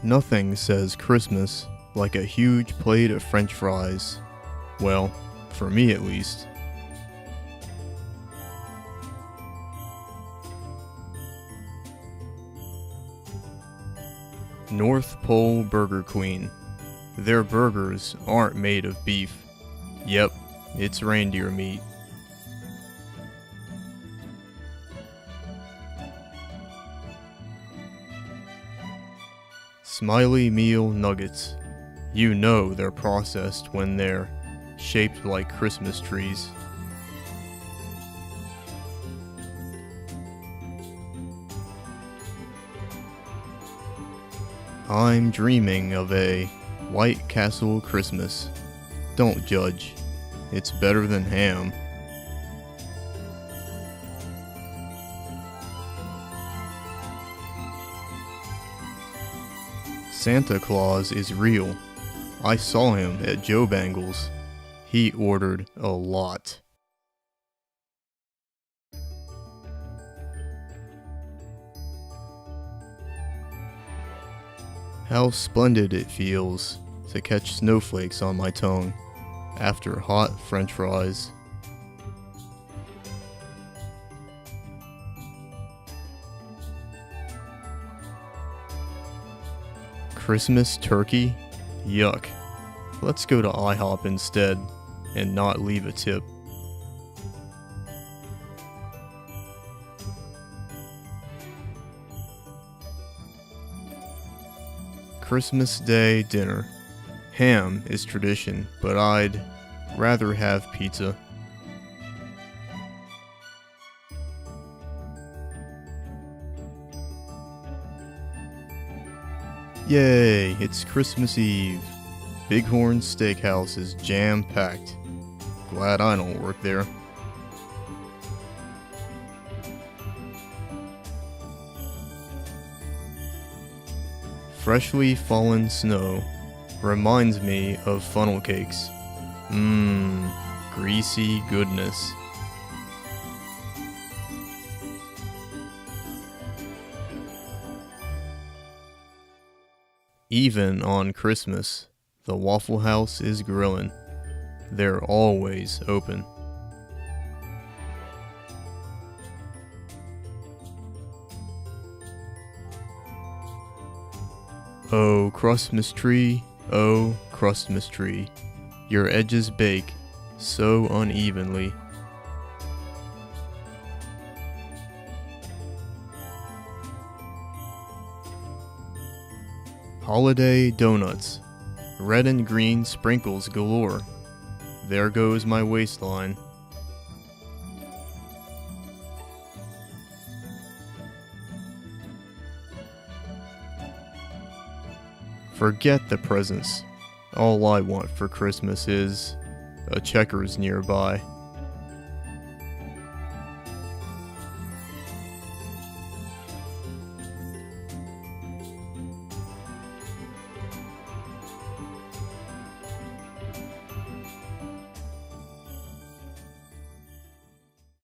Nothing says Christmas like a huge plate of French fries. Well, for me at least. North Pole Burger Queen. Their burgers aren't made of beef. Yep, it's reindeer meat. Smiley Meal Nuggets. You know they're processed when they're shaped like Christmas trees. I'm dreaming of a White Castle Christmas. Don't judge. It's better than ham. Santa Claus is real. I saw him at Joe Bangles. He ordered a lot. How splendid it feels to catch snowflakes on my tongue after hot French fries. Christmas turkey? Yuck. Let's go to IHOP instead and not leave a tip. Christmas Day dinner. Ham is tradition, but I'd rather have pizza. Yay, it's Christmas Eve. Bighorn Steakhouse is jam-packed. Glad I don't work there. Freshly fallen snow reminds me of funnel cakes. Greasy goodness. Even on Christmas, the Waffle House is grillin'. They're always open. Oh, Crustmas tree, oh, Crustmas tree, your edges bake so unevenly. Holiday donuts, red and green sprinkles galore. There goes my waistline. Forget the presents. All I want for Christmas is a Checkers nearby.